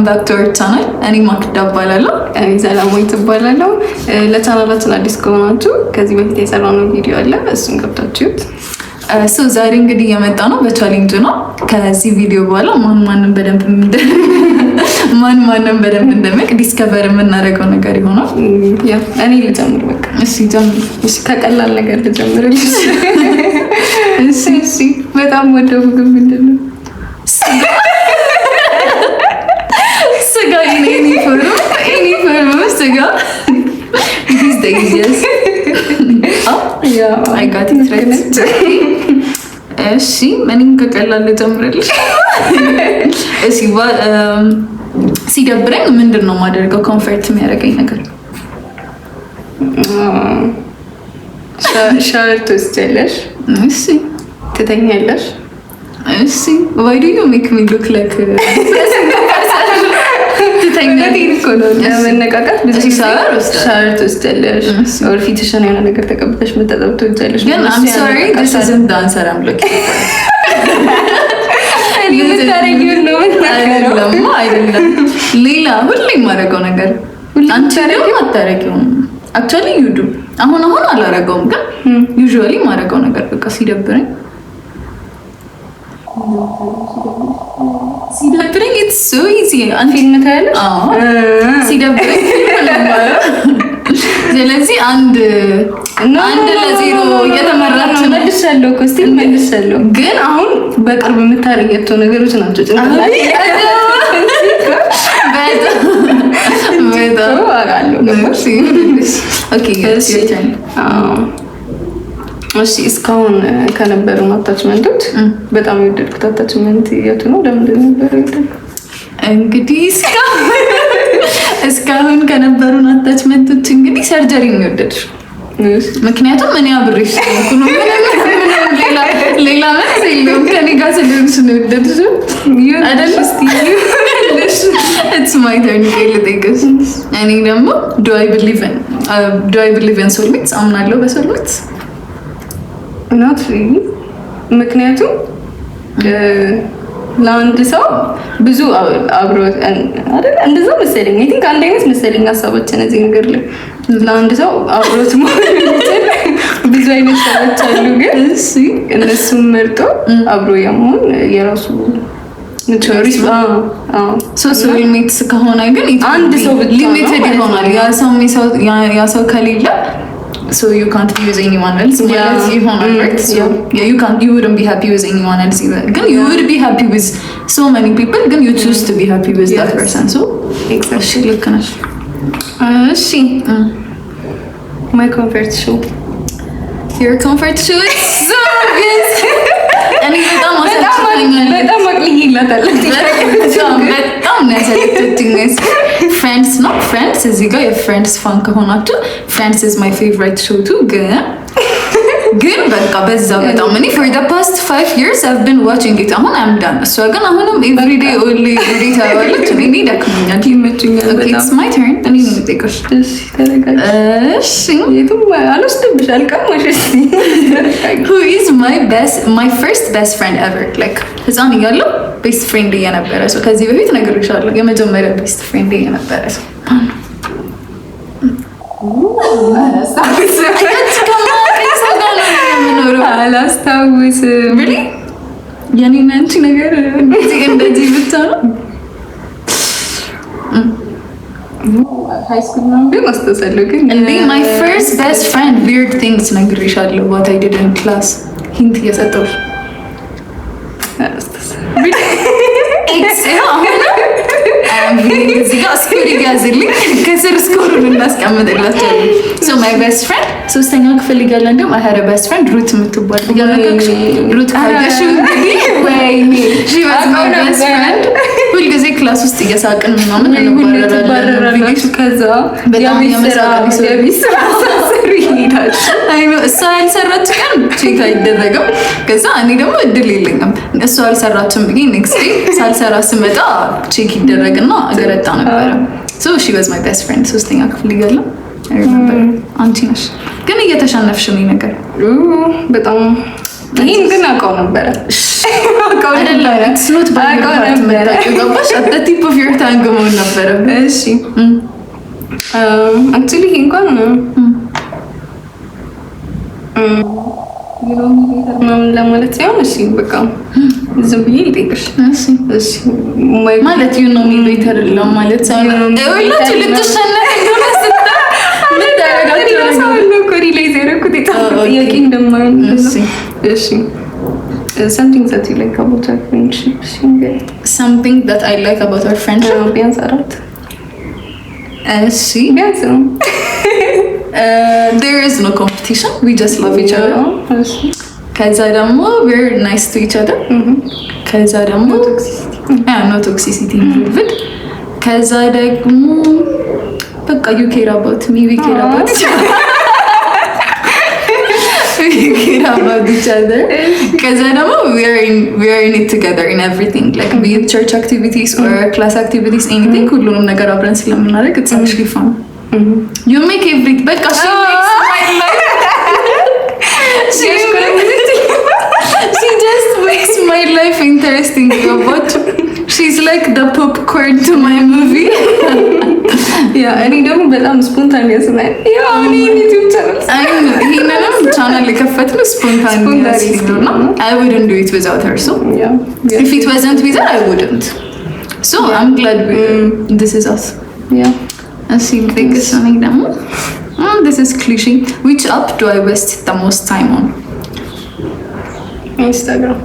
back to our channel. እኔ ማክዳ እባላለሁ። እኔ ሰላማዊት እባላለሁ። ለቻናላችን አዲስ ከሆናችሁ ከዚህ በፊት የሰራነው ቪዲዮ አለ፣ እሱን ገብታችሁት። ዛሬ እንግዲህ የመጣ ነው በቻሌንጅ ነው። ከዚህ ቪዲዮ በኋላ ማንን በደንብ እንደሚያውቅ ዲስከቨር የምናደርገው ነገር ይሆናል። ያ እኔ ልጀምር በቃ። እሺ ጀምር። እሺ ከቀላል ነገር ልጀምርልሽ። እሺ በጣም ወደው ምግብ ምንድን ነው? ስጋ እኔ ፎርም ስጋ these days yes I got it right. እሺ እኔም ከቀላል ልጀምርልሽ። እሺ ሲደብረኝ ምንድን ነው የማደርገው? ኮንፈርት የሚያደርገኝ ነገር ሻወር ትወስጃለሽ? እሺ ትተኛለሽ? እሺ why do you make me look like ለመነቃቃት ብዙ ሻወር ትወስጃለሽ? ወር ፊትሽን የሆነ ነገር ተቀብተሽ መታጠብ ትወጃለሽ? ግን I'm sorry this isn't the answer I'm looking for. አይደለም ሌላ ሁሌ የማደርገው ነገር አንቺ ደግሞ አታደርጊውም። actually you do አሁን አላደርገውም፣ ግን usually የማደርገው ነገር በቃ ሲደብረኝ it's so easy ፊልም ታያለሽ? ሲደብረኝ ስለዚህ አንድ ለዜሮ እየተመራች መልሻለሁ እኮ እስቲ መልሻለሁ። ግን አሁን በቅርብ የምታረጊያቸው ነገሮች ናቸው ጭንቅላት እሺ እስካሁን ከነበሩን አታችመንቶች በጣም የወደድኩት አታችመንት የቱ ነው? ለምንድን ነበር የወደድኩት? እንግዲህ እስካሁን ከነበሩን አታችመንቶች እንግዲህ ሰርጀሪ ነው የወደድሽው። ምክንያቱም እኔ አብሬሽ ነው ሌላ መልስ የለውም። ከኔ ጋር ስለሆንሽ ነው የወደድሽው አይደል? እስቲ it's my turn ልጠይቅሽ። እኔ ደግሞ do I believe in soulmates? አምናለሁ በሶልሜትስ not really። ምክንያቱም ለአንድ ሰው ብዙ አብሮ አይደል እንደዛ መሰለኝ። አይ ቲንክ አንድ አይነት መሰለኝ ሀሳቦች እነዚህ ነገር ላይ ለአንድ ሰው አብሮት ብዙ አይነት ሰዎች አሉ። ግን እነሱም መርጦ አብሮ የመሆን የራሱ ቾይስ ሶልሜትስ ከሆነ ግን አንድ ሰው ሊሚትድ ይሆናል። ያ ሰው ከሌለ so you can't be with anyone else. Right? So you wouldn't be happy with anyone else either. Again, you would be happy with so many people. Again, you choose to be happy with that person. So exactly. Look she my comfort shoe. Your comfort shoe is so good. እኔ በጣም አቅልኝላታል። በጣም ነው ያሰለቸችኝ። ፍሬንድስ ነው ፍሬንድስ። እዚህ ጋር የፍሬንድስ ፋን ከሆናችሁ ፍሬንድስ is my favorite show too። ግን በቃ በዛው በጣም እኔ for the past 5 years I've been watching it። አሁን I'm done። እሷ ግን አሁንም every day only every day ታያለች። እኔ ደክሞኛል፣ ይመችኛል በጣም። It's my turn። እኔ ነው የምጠይቅሽ። እሺ ተረጋጊ። እሺ የቱም አልወስድብሽ አልቀማሽ። እስቲ who is my first best friend ever? like ህፃን እያለሁ ቤስት ፍሬንድ የነበረ ሰው ከዚህ በፊት ነግሬሻለሁ። የመጀመሪያ ቤስት ፍሬንድ የነበረ ሰው አላስታውስም። የኔና አንቺ ነገር እንደዚህ ብቻ ነው። ሃይ ስኩል ነው ግን አስተሳሰለሁ። ግን my first best friend weird things ነግሬሻለሁ። what I did in class ሂንት እየሰጠሁሽ እዚህ ጋር ስኮር ይያዝልኝ፣ ከስር ስኮሩን እናስቀምጥላቸዋለን። so my best friend ሶስተኛ ክፍል እያለ እንደውም I had a best friend ሩት የምትባል ሩት ካገሽው እንግዲህ ወይኔ she was my best friend። ሁልጊዜ ክላስ ውስጥ እየሳቅን ምናምን እንባረራለን። ከዛ በጣም እሷ ያልሰራች ቀን ቼክ አይደረግም። ከዛ እኔ ደግሞ እድል የለኝም እሷ አልሰራችም ብዬ ኔክስት ዴይ ሳልሰራ ስመጣ ቼክ ይደረግና እገረጣ ነበረ። so she was my best friend ሶስተኛ ክፍል እያለ አንቺ ነሽ ግን እየተሸነፍሽ ነው ነገር በጣም ይሄን ግን አውቀው ነበረ ስኖት ባሽ አት ቲፕ ኦፍ ዮር ታንግ መሆን ነበረ። እሺ አክቹሊ ይሄ እንኳን ምናምን ለማለት ሳይሆን እሺ በቃ ዝም ብዬ ልጠይቅሽ። እሺ ማለት ዩ ኖ ሚ ቤተር ለው ማለት ሳይሆን ሁላችሁ ልትሸነፍ እንደሆነ ስታ something that you like about our friendship. Something that I like about our friendship. ቢያንስ አራት ቢያንስ ነው። There is no competition. We just love each other. ከዛ ደግሞ we're nice to each other. ከዛ ደግሞ no toxicity involved. ከዛ ደግሞ በቃ you care about me, we care about each other. We care about each other. ከዛ ደግሞ we are in it together in everything, like be it church activities or class activities, anything. ሁሉንም ነገር አብረን ስለምናደርግ it's actually fun. You make everything. በቃ she makes my life. She just makes my life interesting. She's like the popcorn to my movie. እኔ ደግሞ በጣም ስፖንታኒየስ ነኝ። እኔ ዩቲዩብ ይሄንንም ቻናል የከፈትነው ስፖንታኒየስ ነው። I wouldn't do it without her. So if it wasn't with her, I wouldn't. So I'm glad this is us. እሺ because something ደግሞ this is cliche. Which app do I waste the most time on? Instagram.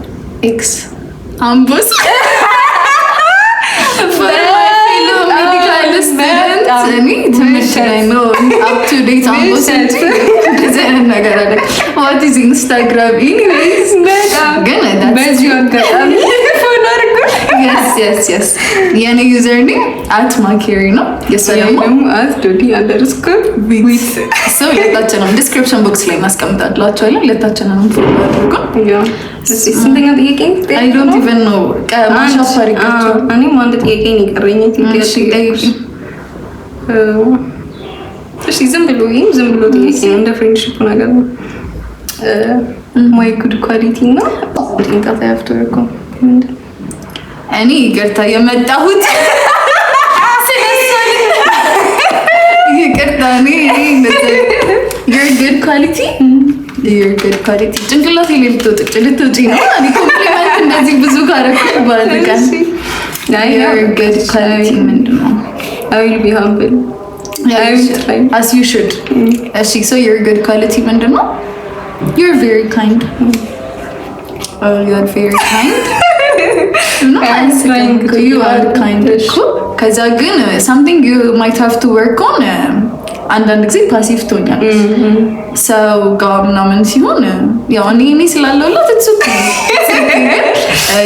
X. Ambos. For my fellow medical students, ትምህርት ላይ ነው up to date ambos እንደዚህ አይነት ነገር አለ። What is Instagram? Anyways, ግን በዚሁ አጋጣሚ ፎሎ አድርጉ። Yes. የኔ ዩዘር ኔም @ማኬሪ ነው። የሷ ደግሞ @dodi_with። ሰው ሁለታችንም ዲስክሪፕሽን ቦክስ ላይ ማስቀምጣላችኋለሁ። ሁለታችንም ፎሎ አድርጉ። ስንተኛ ጥያቄ? I don't even know. ማሻፍ አድርጋችሁ እኔም አንድ ጥያቄ ነው የቀረኝ። እሺ ዝም ብሎ ጥያቄ ነው፣ እንደ ፍሬንድሺፕ ነገር ነው። my good quality ነው ጭንቀት ያፍተርኩ እኔ ይቅርታ የመጣሁት ይቅርታ your good quality ጭንቅላት ልትወጪ ነው። እኔ ኮምፕሊመንት እንደዚህ ብዙ ካረኩ ባልቀን your good quality ምንድን ነው? I will be humble. I will try. As you should. እሺ so your good quality ምንድን ነው? You're very kind. Oh, you are very kind. No, I'm trying to. You are kind. ከዛ ግን something you might have to work on. አንዳንድ ጊዜ ፓሲቭ ትሆኛለሽ። ሰው ጋር ምናምን ሲሆን ያው እኔ ስላለሁላት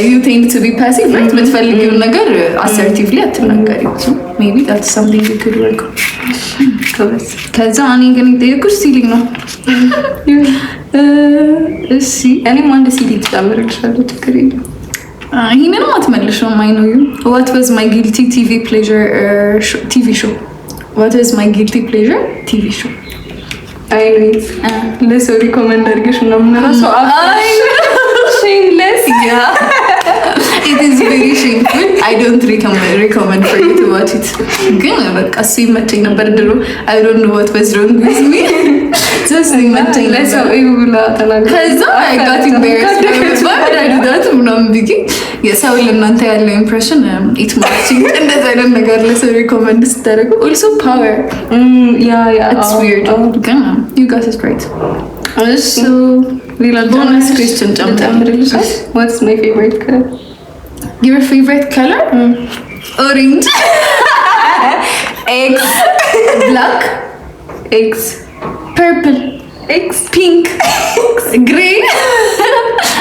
you tend to be passive, right? የምትፈልጊውን ነገር assertively አትናገሪም። So maybe that's something you could work on. ከዛ እኔ ግን የጠየኩሽ ሲሊንግ ነው። እሺ እኔም አንድ ሲሊ ትጨምርልሻለሁ፣ ችግር የለም። ይሄንንም አትመልሽውም። I know you. What was my guilty TV pleasure TV show? What is my guilty pleasure TV show? I know it. ለሰው ሪኮመንድ አድርገሽ ነው ምናምን ሰው shameless. Yeah. It is very shameful. I don't recommend for you to watch it. ግን በቃ እሱ ይመቸኝ ነበር ድሮ። I don't know what was wrong with me. Just ይመቸኝ ለሰው ይብላ ተናገር። ከዛ I got embarrassed. Why would I do that? ምናምን ብዬ የሰው ለእናንተ ያለው ኢምፕሬሽን ኢት ማችንግ እንደዛ አይነት ነገር ለሰው ሪኮመንድ ስታደርጉ also power. It's weird. ግን you got it right. So bonus question ጨምርልሻል። What's my favorite color? Your favorite color? Orange. X. Black. X. Purple. X. Pink. X. Grey.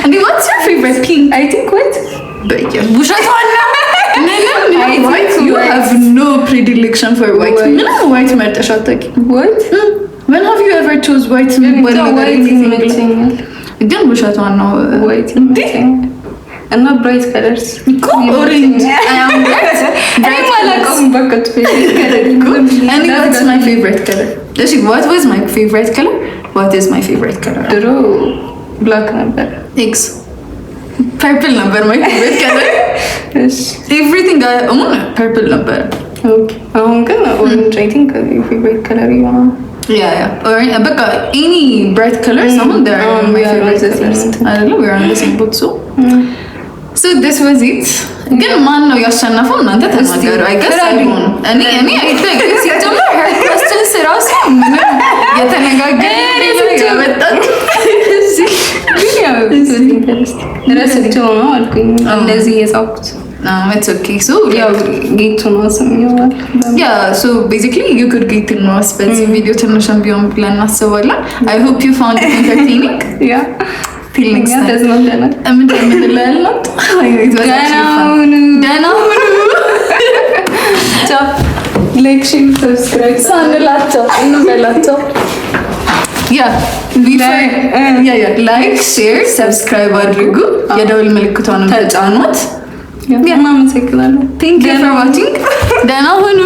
And what's your favorite pink? I think white. ውሸት ዋና white. You have no predilection for white. ምንም white መርጠሽ አታውቂም። What? When have you ever chose white? ግን ውሸት ዋናው white እና bright colors. Orange. I am bright. And what's my favorite color? What was my favorite color? What is my favorite color? ድሮ ብላክ ነበር። ኤክስ ፐርፕል ነበር ማይ ፌቨሪት ከለር። እሺ ኤቭሪቲንግ ኦን ፐርፕል ነበር። ኦኬ አሁን ግን ኦሬንጅ አይ ቲንክ ፌቨሪት ከለር ይሆናል። ያ ኦሬንጅ በቃ ኤኒ ብራይት ከለርስ አሁን ዴር አር ማይ ፌቨሪት ከለርስ አይደለ? ዊ አር ኦን ዘ ሴም ቦት ሶ this was it። ግን ማን ነው ያሸነፈው? እናንተ ተናገሩ። አይ ገስ እኔ አይተህ ሲጀምር ሄር ክራስትንስ ራሱ ምንም የተነጋገረ ያመጣው ረስቸው ነው አልኩኝ እንደዚህ የጻፍኩት። it's okay so ያው ጌቱ ነው ስምኛዋል። yeah so basically you could get to know በዚህ ቪዲዮ ትንሽም ቢሆን ብለን እናስባለን። I hope you found it entertaining. yeah till next time ተዝናንተናል። እንደምንላለን ደህና ሁኑ ቻው። ላይክ ሼር ሰብስክራይብ ሳንላቸው እንበላቸው ላይክ ሼር ሰብስክራይብ አድርጉ። የደወል ምልክቷን ተጫኑት። እናመሰግናለን። ቴንክ ዩ ፎር ዋቺንግ። ደህና ሁኑ።